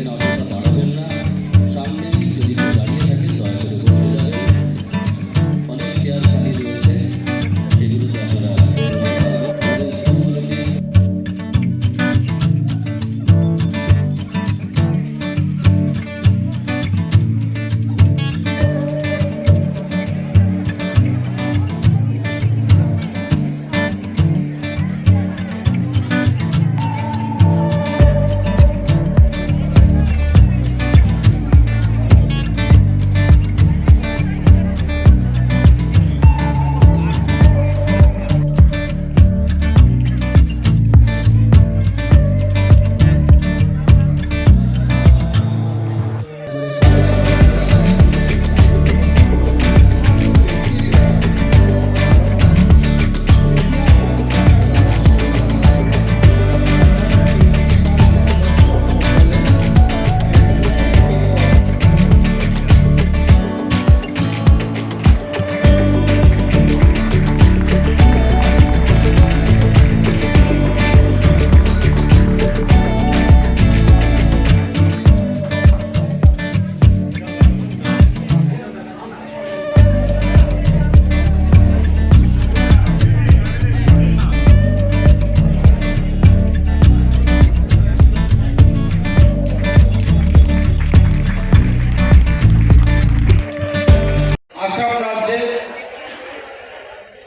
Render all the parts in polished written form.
এখানে অযথা দাঁড়াবেন না, সামনেই যদি কেউ দাঁড়িয়ে থাকেন দয়া করে বসে যাবেন। অনেক চেয়ার খালি রয়েছে, সেগুলোতে আপনারা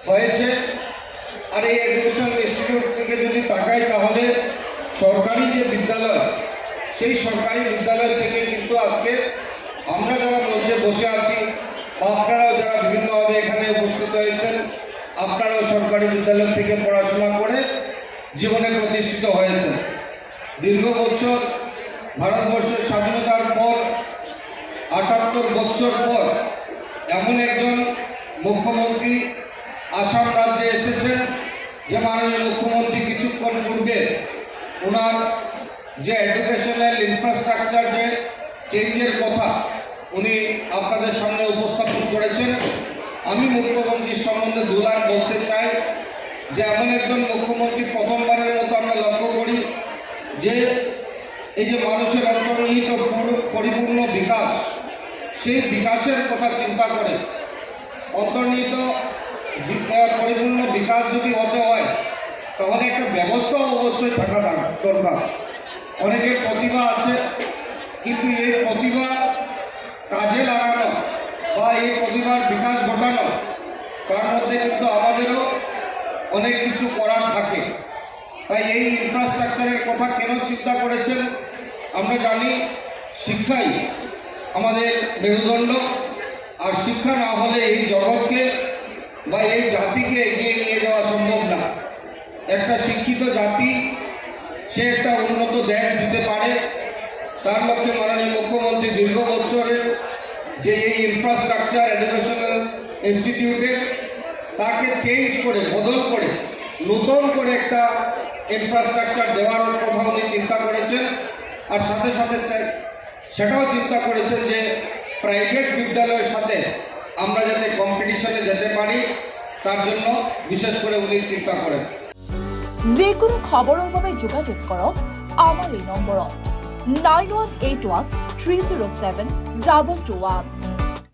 হয়েছে। আর এই এডুকেশন ইনস্টিটিউট থেকে যদি তাকাই তাহলে সরকারি যে বিদ্যালয়, সেই সরকারি বিদ্যালয় থেকে কিন্তু আজকে আমরা যারা মঞ্চে বসে আছি বা আপনারাও যারা বিভিন্নভাবে এখানে উপস্থিত হয়েছেন, আপনারাও সরকারি বিদ্যালয় থেকে পড়াশোনা করে জীবনে প্রতিষ্ঠিত হয়েছেন। দীর্ঘ বছর ভারতবর্ষের স্বাধীনতার পর ৭৮ বছর পর এমন একজন মুখ্যমন্ত্রী আসাম রাজ্যে এসেছেন যে মাননীয় মুখ্যমন্ত্রী কিছুক্ষণ পূর্বে ওনার যে এডুকেশনাল ইনফ্রাস্ট্রাকচার যে চেঞ্জের কথা উনি আপনাদের সামনে উপস্থাপন করেছেন। আমি মুখ্যমন্ত্রীর সম্বন্ধে দু লাইন বলতে চাই যে এমন একজন মুখ্যমন্ত্রী প্রথমবারের মতো আমরা লক্ষ্য করি যে এই যে মানুষের অন্তর্নিহিত পরিপূর্ণ বিকাশ, সেই বিকাশের কথা চিন্তা করে অন্তর্নিহিত পরিপূর্ণ বিকাশ যদি হতে হয় তাহলে একটা ব্যবস্থাও অবশ্যই থাকা দরকার। অনেকের প্রতিভা আছে, কিন্তু এই প্রতিভা কাজে লাগানো বা এই প্রতিভার বিকাশ ঘটানো, তার মধ্যে কিন্তু আমাদেরও অনেক কিছু করার থাকে। তাই এই ইনফ্রাস্ট্রাকচারের কথা কেন চিন্তা করেছেন? আমরা জানি শিক্ষাই আমাদের মেরুদণ্ড, আর শিক্ষা না হলে এই জগৎকে বা এই জাতিকে এগিয়ে নিয়ে যাওয়া সম্ভব না। একটা শিক্ষিত জাতি সে একটা উন্নত দেশ দিতে পারে। তার লক্ষ্যে মাননীয় মুখ্যমন্ত্রী দীর্ঘ বছরের যে এই ইনফ্রাস্ট্রাকচার এডুকেশনাল ইনস্টিটিউটে তাকে চেঞ্জ করে, বদল করে, নতুন করে একটা ইনফ্রাস্ট্রাকচার দেওয়ার কথা উনি চিন্তা করেছেন। আর সাথে সাথে সেটাও চিন্তা করেছেন যে প্রাইভেট বিদ্যালয়ের সাথে আমরা যাতে কম্পিটিশনে যেতে পারি, তার জন্য বিশেষ করে উনি চিন্তা করেন। যে কোনো খবৰৰ বাবে যোগাযোগ কৰক আমাৰ এই নম্বৰত 9181 307 2221।